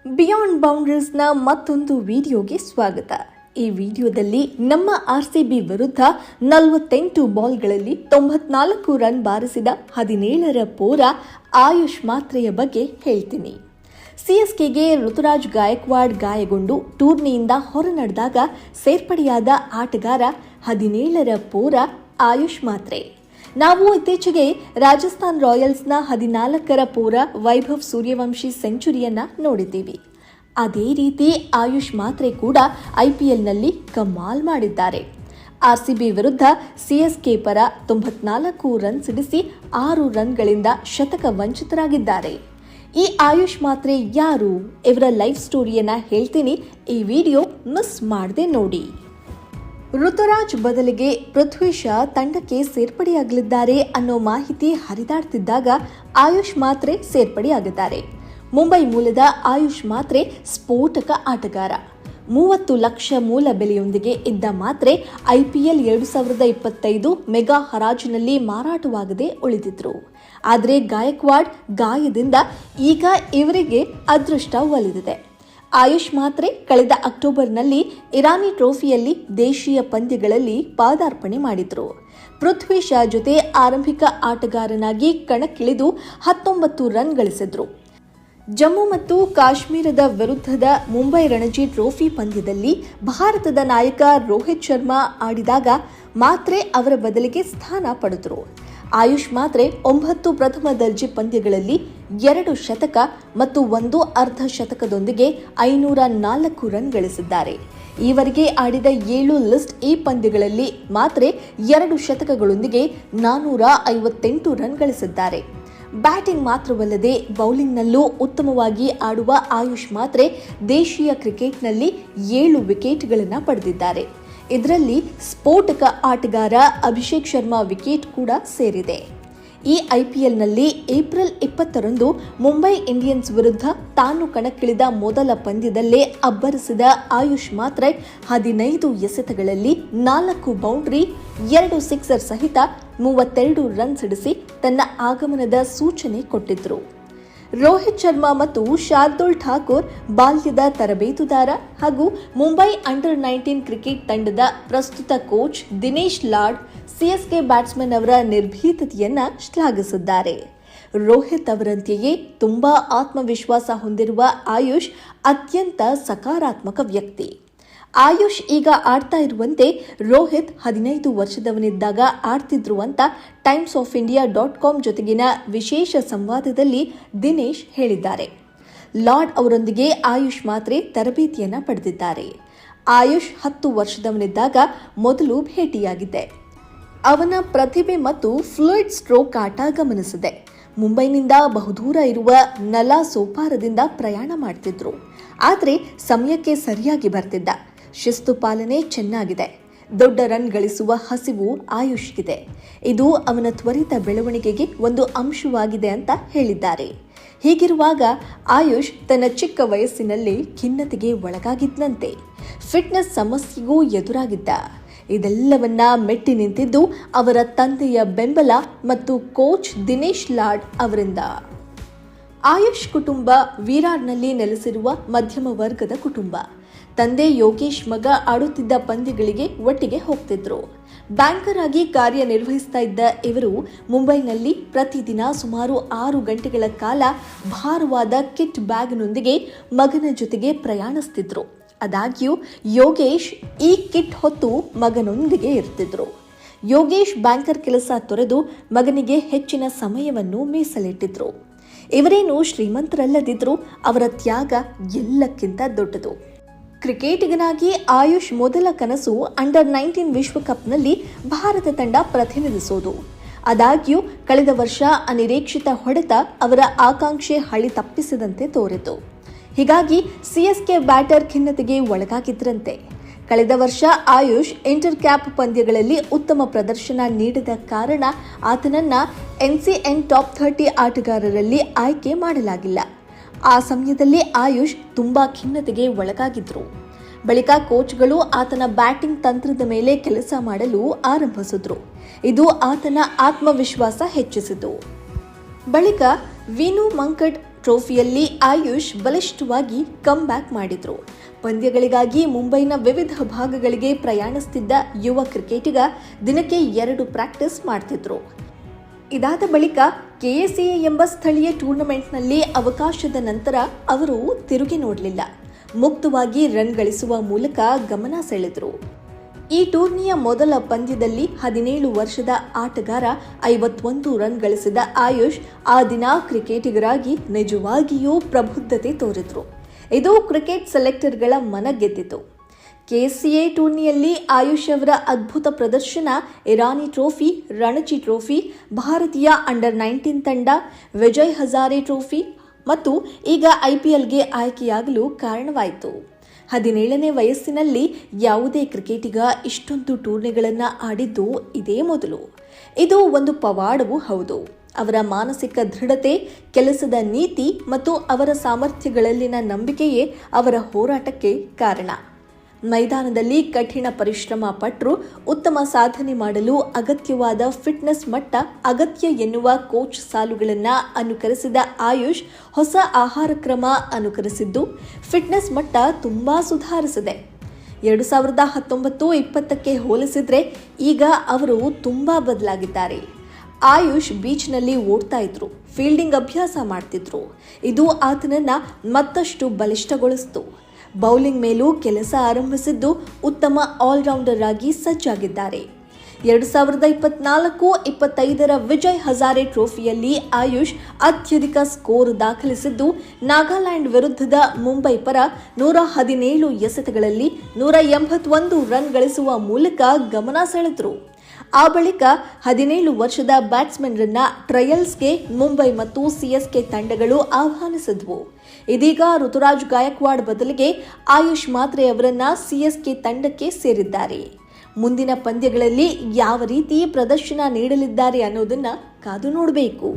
Beyond ಬೌಂಡ್ರೀಸ್ನ ಮತ್ತೊಂದು ವಿಡಿಯೋಗೆ ಸ್ವಾಗತ. ಈ ವಿಡಿಯೋದಲ್ಲಿ ನಮ್ಮ RCB ವಿರುದ್ಧ 48 ಬಾಲ್ಗಳಲ್ಲಿ 94 ರನ್ ಬಾರಿಸಿದ 17ರ ಪೋರ ಆಯುಷ್ ಮಾತ್ರೆಯ ಬಗ್ಗೆ ಹೇಳ್ತೀನಿ. CSKಗೆ ಋತುರಾಜ್ ಗಾಯಕ್ವಾಡ್ ಗಾಯಗೊಂಡು ಟೂರ್ನಿಯಿಂದ ಹೊರನಡೆದಾಗ ಸೇರ್ಪಡೆಯಾದ ಆಟಗಾರ 17ರ ಪೋರ ಆಯುಷ್ ಮಾತ್ರೆ. ನಾವು ಇತ್ತೀಚೆಗೆ ರಾಜಸ್ಥಾನ್ ರಾಯಲ್ಸ್ನ 14ರ ಪೋರ ವೈಭವ್ ಸೂರ್ಯವಂಶಿ ಸೆಂಚುರಿಯನ್ನ ನೋಡಿದ್ದೀವಿ. ಅದೇ ರೀತಿ ಆಯುಷ್ ಮಾತ್ರೆ ಕೂಡ IPLನಲ್ಲಿ ಕಮಾಲ್ ಮಾಡಿದ್ದಾರೆ. RCB ವಿರುದ್ಧ CSK ಪರ 94 ರನ್ ಸಿಡಿಸಿ 6 ರನ್ಗಳಿಂದ ಶತಕ ವಂಚಿತರಾಗಿದ್ದಾರೆ. ಈ ಆಯುಷ್ ಮಾತ್ರೆ ಯಾರು? ಇವರ ಲೈಫ್ ಸ್ಟೋರಿಯನ್ನ ಹೇಳ್ತೀನಿ, ಈ ವಿಡಿಯೋ ಮಿಸ್ ಮಾಡದೆ ನೋಡಿ. ಋತುರಾಜ್ ಬದಲಿಗೆ ಪೃಥ್ವಿ ಶಾ ತಂಡಕ್ಕೆ ಸೇರ್ಪಡೆಯಾಗಲಿದ್ದಾರೆ ಅನ್ನೋ ಮಾಹಿತಿ ಹರಿದಾಡ್ತಿದ್ದಾಗ ಆಯುಷ್ ಮಾತ್ರೆ ಸೇರ್ಪಡೆಯಾಗಿದ್ದಾರೆ. ಮುಂಬೈ ಮೂಲದ ಆಯುಷ್ ಮಾತ್ರೆ ಸ್ಫೋಟಕ ಆಟಗಾರ. 30 ಲಕ್ಷ ಮೂಲ ಬೆಲೆಯೊಂದಿಗೆ ಇದ್ದ ಮಾತ್ರೆ IPL 2025 ಮೆಗಾ ಹರಾಜಿನಲ್ಲಿ ಮಾರಾಟವಾಗದೆ ಉಳಿದಿದ್ರು. ಆದರೆ ಗಾಯಕ್ವಾಡ್ ಗಾಯದಿಂದ ಈಗ ಇವರಿಗೆ ಅದೃಷ್ಟ ಒಲಿದಿದೆ. ಆಯುಷ್ ಮಾತ್ರೆ ಕಳೆದ ಅಕ್ಟೋಬರ್ನಲ್ಲಿ ಇರಾನಿ ಟ್ರೋಫಿಯಲ್ಲಿ ದೇಶೀಯ ಪಂದ್ಯಗಳಲ್ಲಿ ಪಾದಾರ್ಪಣೆ ಮಾಡಿದ್ರು. ಪೃಥ್ವಿ ಶಾ ಜೊತೆ ಆರಂಭಿಕ ಆಟಗಾರನಾಗಿ ಕಣಕ್ಕಿಳಿದು 19 ರನ್ ಗಳಿಸಿದ್ರು. ಜಮ್ಮು ಮತ್ತು ಕಾಶ್ಮೀರದ ವಿರುದ್ಧದ ಮುಂಬೈ ರಣಜಿ ಟ್ರೋಫಿ ಪಂದ್ಯದಲ್ಲಿ ಭಾರತದ ನಾಯಕ ರೋಹಿತ್ ಶರ್ಮಾ ಆಡಿದಾಗ ಮಾತ್ರೆ ಅವರ ಬದಲಿಗೆ ಸ್ಥಾನ ಪಡೆದರು. ಆಯುಷ್ ಮಾತ್ರೆ 9 ಪ್ರಥಮ ದರ್ಜೆ ಪಂದ್ಯಗಳಲ್ಲಿ 2 ಶತಕ ಮತ್ತು 1 ಅರ್ಧ ಶತಕದೊಂದಿಗೆ 504 ರನ್ ಗಳಿಸಿದ್ದಾರೆ. ಈವರೆಗೆ ಆಡಿದ 7 ಲಿಸ್ಟ್ ಎ ಪಂದ್ಯಗಳಲ್ಲಿ ಮಾತ್ರೆ 2 ಶತಕಗಳೊಂದಿಗೆ 458 ರನ್ ಗಳಿಸಿದ್ದಾರೆ. ಬ್ಯಾಟಿಂಗ್ ಮಾತ್ರವಲ್ಲದೆ ಬೌಲಿಂಗ್ನಲ್ಲೂ ಉತ್ತಮವಾಗಿ ಆಡುವ ಆಯುಷ್ ಮಾತ್ರೆ ದೇಶೀಯ ಕ್ರಿಕೆಟ್ನಲ್ಲಿ 7 ವಿಕೆಟ್ಗಳನ್ನು ಪಡೆದಿದ್ದಾರೆ. ಇದರಲ್ಲಿ ಸ್ಫೋಟಕ ಆಟಗಾರ ಅಭಿಷೇಕ್ ಶರ್ಮಾ ವಿಕೆಟ್ ಕೂಡ ಸೇರಿದೆ. ಈ IPLನಲ್ಲಿ ಏಪ್ರಿಲ್ 20ರಂದು ಮುಂಬೈ ಇಂಡಿಯನ್ಸ್ ವಿರುದ್ಧ ತಾನು ಕಣಕ್ಕಿಳಿದ ಮೊದಲ ಪಂದ್ಯದಲ್ಲೇ ಅಬ್ಬರಿಸಿದ ಆಯುಷ್ ಮಾತ್ರೆ 15 ಎಸೆತಗಳಲ್ಲಿ 4 ಬೌಂಡ್ರಿ 2 ಸಿಕ್ಸರ್ ಸಹಿತ 32 ರನ್ ಸಿಡಿಸಿ ತನ್ನ ಆಗಮನದ ಸೂಚನೆ ಕೊಟ್ಟಿದ್ರು. ರೋಹಿತ್ ಶರ್ಮಾ ಮತ್ತು ಶಾರ್ದೂಲ್ ಠಾಕೂರ್ ಬಾಲ್ಯದ ತರಬೇತುದಾರ ಹಾಗೂ ಮುಂಬೈ ಅಂಡರ್-19 ಕ್ರಿಕೆಟ್ ತಂಡದ ಪ್ರಸ್ತುತ coach Dinesh Lad CSK batsman ಅವರ ನಿರ್ಭೀತತೆಯನ್ನ ಶ್ಲಾಘಿಸಿದ್ದಾರೆ. ರೋಹಿತ್ ಅವರಂತೆಯೇ ತುಂಬಾ ಆತ್ಮವಿಶ್ವಾಸ ಹೊಂದಿರುವ ಆಯುಷ್ ಅತ್ಯಂತ ಸಕಾರಾತ್ಮಕ ವ್ಯಕ್ತಿ. ಆಯುಷ್ ಈಗ ಆಡ್ತಾ ಇರುವಂತೆ ರೋಹಿತ್ 15 ವರ್ಷದವನಿದ್ದಾಗ ಆಡ್ತಿದ್ರು ಅಂತ timesofIndia.com ಜೊತೆಗಿನ ವಿಶೇಷ ಸಂವಾದದಲ್ಲಿ ದಿನೇಶ್ ಹೇಳಿದ್ದಾರೆ. ಲಾರ್ಡ್ ಅವರೊಂದಿಗೆ ಆಯುಷ್ ಮಾತ್ರೆ ತರಬೇತಿಯನ್ನ ಪಡೆದಿದ್ದಾರೆ. ಆಯುಷ್ 10 ವರ್ಷದವನಿದ್ದಾಗ ಮೊದಲು ಭೇಟಿಯಾಗಿದ್ದೆ. ಅವನ ಪ್ರತಿಭೆ ಮತ್ತು ಫ್ಲೂಯಿಡ್ ಸ್ಟ್ರೋಕ್ ಆಟ ಗಮನಿಸಿದೆ. ಮುಂಬೈನಿಂದ ಬಹುದೂರ ಇರುವ ನಲಾ ಸೋಪಾರದಿಂದ ಪ್ರಯಾಣ ಮಾಡ್ತಿದ್ರು. ಆದರೆ ಸಮಯಕ್ಕೆ ಸರಿಯಾಗಿ ಬರ್ತಿದ್ದ. ಶಿಸ್ತು ಪಾಲನೆ ಚೆನ್ನಾಗಿದೆ. ದೊಡ್ಡ ರನ್ ಗಳಿಸುವ ಹಸಿವು ಆಯುಷ್ಗಿದೆ. ಇದು ಅವನ ತ್ವರಿತ ಬೆಳವಣಿಗೆಗೆ ಒಂದು ಅಂಶವಾಗಿದೆ ಅಂತ ಹೇಳಿದ್ದಾರೆ. ಹೀಗಿರುವಾಗ ಆಯುಷ್ ತನ್ನ ಚಿಕ್ಕ ವಯಸ್ಸಿನಲ್ಲಿ ಖಿನ್ನತೆಗೆ ಒಳಗಾಗಿದ್ದಂತೆ. ಫಿಟ್ನೆಸ್ ಸಮಸ್ಯೆಗೂ ಎದುರಾಗಿದ್ದ. ಇದೆಲ್ಲವನ್ನ ಮೆಟ್ಟಿ ನಿಂತಿದ್ದು ಅವರ ತಂದೆಯ ಬೆಂಬಲ ಮತ್ತು ಕೋಚ್ ದಿನೇಶ್ ಲಾಡ್ ಅವರಿಂದ. ಆಯುಷ್ ಕುಟುಂಬ ವಿರಾರ್ನಲ್ಲಿ ನೆಲೆಸಿರುವ ಮಧ್ಯಮ ವರ್ಗದ ಕುಟುಂಬ. ತಂದೆ ಯೋಗೇಶ್ ಮಗ ಆಡುತ್ತಿದ್ದ ಪಂದ್ಯಗಳಿಗೆ ಒಟ್ಟಿಗೆ ಹೋಗ್ತಿದ್ರು. ಬ್ಯಾಂಕರ್ ಆಗಿ ಕಾರ್ಯನಿರ್ವಹಿಸ್ತಾ ಇದ್ದ ಇವರು ಮುಂಬೈನಲ್ಲಿ ಪ್ರತಿದಿನ ಸುಮಾರು 6 ಗಂಟೆಗಳ ಕಾಲ ಭಾರವಾದ ಕಿಟ್ ಬ್ಯಾಗ್ನೊಂದಿಗೆ ಮಗನ ಜೊತೆಗೆ ಪ್ರಯಾಣಿಸ್ತಿದ್ರು. ಆದಾಗ್ಯೂ ಯೋಗೇಶ್ ಈ ಕಿಟ್ ಹೊತ್ತು ಮಗನೊಂದಿಗೆ ಇರ್ತಿದ್ರು. ಯೋಗೇಶ್ ಬ್ಯಾಂಕರ್ ಕೆಲಸ ತೊರೆದು ಮಗನಿಗೆ ಹೆಚ್ಚಿನ ಸಮಯವನ್ನು ಮೀಸಲಿಟ್ಟಿದ್ರು. ಇವರೇನು ಶ್ರೀಮಂತರಲ್ಲದಿದ್ರು ಅವರ ತ್ಯಾಗ ಎಲ್ಲಕ್ಕಿಂತ ದೊಡ್ಡದು. ಕ್ರಿಕೆಟಿಗನಾಗಿ ಆಯುಷ್ ಮೊದಲ ಕನಸು ಅಂಡರ್-19 ವಿಶ್ವಕಪ್ನಲ್ಲಿ ಭಾರತ ತಂಡ ಪ್ರತಿನಿಧಿಸೋದು. ಆದಾಗ್ಯೂ ಕಳೆದ ವರ್ಷ ಅನಿರೀಕ್ಷಿತ ಹೊಡೆತ ಅವರ ಆಕಾಂಕ್ಷೆ ಹಳಿ ತಪ್ಪಿಸಿದಂತೆ ತೋರಿತು. ಹೀಗಾಗಿ CSK ಬ್ಯಾಟರ್ ಖಿನ್ನತೆಗೆ ಒಳಗಾಗಿದ್ರಂತೆ. ಕಳೆದ ವರ್ಷ ಆಯುಷ್ ಇಂಟರ್ ಕ್ಯಾಪ್ ಪಂದ್ಯಗಳಲ್ಲಿ ಉತ್ತಮ ಪ್ರದರ್ಶನ ನೀಡಿದ ಕಾರಣ ಆತನನ್ನ NCN ಟಾಪ್ 30 ಆಟಗಾರರಲ್ಲಿ ಆಯ್ಕೆ ಮಾಡಲಾಗಿಲ್ಲ. ಆ ಸಮಯದಲ್ಲಿ ಆಯುಷ್ ತುಂಬಾ ಖಿನ್ನತೆಗೆ ಒಳಗಾಗಿದ್ರು. ಬಳಿಕ ಕೋಚ್ಗಳು ಆತನ ಬ್ಯಾಟಿಂಗ್ ತಂತ್ರದ ಮೇಲೆ ಕೆಲಸ ಮಾಡಲು ಆರಂಭಿಸಿದ್ರು. ಇದು ಆತನ ಆತ್ಮವಿಶ್ವಾಸ ಹೆಚ್ಚಿಸಿತು. ಬಳಿಕ ವಿನು ಮಂಕಡ್ ಟ್ರೋಫಿಯಲ್ಲಿ ಆಯುಷ್ ಬಲಿಷ್ಠವಾಗಿ ಕಮ್ ಬ್ಯಾಕ್ ಮಾಡಿದ್ರು. ಪಂದ್ಯಗಳಿಗಾಗಿ ಮುಂಬೈನ ವಿವಿಧ ಭಾಗಗಳಿಗೆ ಪ್ರಯಾಣಿಸುತ್ತಿದ್ದ ಯುವ ಕ್ರಿಕೆಟಿಗ ದಿನಕ್ಕೆ 2 ಪ್ರಾಕ್ಟೀಸ್ ಮಾಡ್ತಿದ್ರು. ಇದಾದ ಬಳಿಕ ಕೆಎಸಿಎ ಎಂಬ ಸ್ಥಳೀಯ ಟೂರ್ನಮೆಂಟ್ನಲ್ಲಿ ಅವಕಾಶದ ನಂತರ ಅವರು ತಿರುಗಿ ನೋಡಲಿಲ್ಲ. ಮುಕ್ತವಾಗಿ ರನ್ ಗಳಿಸುವ ಮೂಲಕ ಗಮನ ಸೆಳೆದರು. ಈ ಟೂರ್ನಿಯ ಮೊದಲ ಪಂದ್ಯದಲ್ಲಿ 17 ವರ್ಷದ ಆಟಗಾರ 51 ರನ್ ಗಳಿಸಿದ ಆಯುಷ್ ಆ ದಿನ ಕ್ರಿಕೆಟಿಗರಾಗಿ ನಿಜವಾಗಿಯೂ ಪ್ರಬುದ್ಧತೆ ತೋರಿದ್ರು. ಇದು ಕ್ರಿಕೆಟ್ ಸೆಲೆಕ್ಟರ್ಗಳ ಮನ ಗೆದ್ದಿತು. ಕೆಸಿಎ ಟೂರ್ನಿಯಲ್ಲಿ ಆಯುಷ್ ಅವರ ಅದ್ಭುತ ಪ್ರದರ್ಶನ ಇರಾನಿ ಟ್ರೋಫಿ, ರಣಜಿ ಟ್ರೋಫಿ, ಭಾರತೀಯ ಅಂಡರ್-19 ತಂಡ, ವಿಜಯ್ ಹಜಾರೆ ಟ್ರೋಫಿ ಮತ್ತು ಈಗ ಐಪಿಎಲ್ಗೆ ಆಯ್ಕೆಯಾಗಲು ಕಾರಣವಾಯಿತು. 17ನೇ ವಯಸ್ಸಿನಲ್ಲಿ ಯಾವುದೇ ಕ್ರಿಕೆಟಿಗ ಇಷ್ಟೊಂದು ಟೂರ್ನಿಗಳನ್ನು ಆಡಿದ್ದು ಇದೇ ಮೊದಲು. ಇದು ಒಂದು ಪವಾಡವೂ ಹೌದು. ಅವರ ಮಾನಸಿಕ ದೃಢತೆ, ಕೆಲಸದ ನೀತಿ ಮತ್ತು ಅವರ ಸಾಮರ್ಥ್ಯಗಳಲ್ಲಿನ ನಂಬಿಕೆಯೇ ಅವರ ಹೋರಾಟಕ್ಕೆ ಕಾರಣ. ಮೈದಾನದಲ್ಲಿ ಕಠಿಣ ಪರಿಶ್ರಮ ಪಟ್ಟರು. ಉತ್ತಮ ಸಾಧನೆ ಮಾಡಲು ಅಗತ್ಯವಾದ ಫಿಟ್ನೆಸ್ ಮಟ್ಟ ಅಗತ್ಯ ಎನ್ನುವ ಕೋಚ್ ಸಾಲುಗಳನ್ನು ಅನುಕರಿಸಿದ ಆಯುಷ್ ಹೊಸ ಆಹಾರ ಕ್ರಮ ಅನುಕರಿಸಿದ್ದು ಫಿಟ್ನೆಸ್ ಮಟ್ಟ ತುಂಬಾ ಸುಧಾರಿಸಿದೆ. 2019-20ಕ್ಕೆ ಹೋಲಿಸಿದ್ರೆ ಈಗ ಅವರು ತುಂಬಾ ಬದಲಾಗಿದ್ದಾರೆ. ಆಯುಷ್ ಬೀಚ್ನಲ್ಲಿ ಓಡ್ತಾ ಇದ್ರು, ಫೀಲ್ಡಿಂಗ್ ಅಭ್ಯಾಸ ಮಾಡ್ತಿದ್ರು. ಇದು ಆತನನ್ನ ಮತ್ತಷ್ಟು ಬಲಿಷ್ಠಗೊಳಿಸಿತು. ಬೌಲಿಂಗ್ ಮೇಲೂ ಕೆಲಸ ಆರಂಭಿಸಿದ್ದು ಉತ್ತಮ ಆಲ್ರೌಂಡರ್ ಆಗಿ ಸಜ್ಜಾಗಿದ್ದಾರೆ. 2024-25ರ ವಿಜಯ್ ಹಜಾರೆ ಟ್ರೋಫಿಯಲ್ಲಿ ಆಯುಷ್ ಅತ್ಯಧಿಕ ಸ್ಕೋರ್ ದಾಖಲಿಸಿದ್ದು ನಾಗಾಲ್ಯಾಂಡ್ ವಿರುದ್ಧದ ಮುಂಬೈ ಪರ 117 ಎಸೆತಗಳಲ್ಲಿ 181 ರನ್ ಗಳಿಸುವ ಮೂಲಕ ಗಮನ ಸೆಳೆದರು. ಆ ಬಳಿಕ 17 ವರ್ಷದ ಬ್ಯಾಟ್ಸ್ಮನ್ರನ್ನ ಟ್ರಯಲ್ಸ್ಗೆ ಮುಂಬೈ ಮತ್ತು ಸಿಎಸ್ಕೆ ತಂಡಗಳು ಆಹ್ವಾನಿಸಿದ್ವು. ಇದೀಗ ಋತುರಾಜ್ ಗಾಯಕ್ವಾಡ್ ಬದಲಿಗೆ ಆಯುಷ್ ಮಾತ್ರೆ ಅವರನ್ನ ಸಿಎಸ್ಕೆ ತಂಡಕ್ಕೆ ಸೇರಿದ್ದಾರೆ. ಮುಂದಿನ ಪಂದ್ಯಗಳಲ್ಲಿ ಯಾವ ರೀತಿ ಪ್ರದರ್ಶನ ನೀಡಲಿದ್ದಾರೆ ಅನ್ನೋದನ್ನ ಕಾದು ನೋಡಬೇಕು.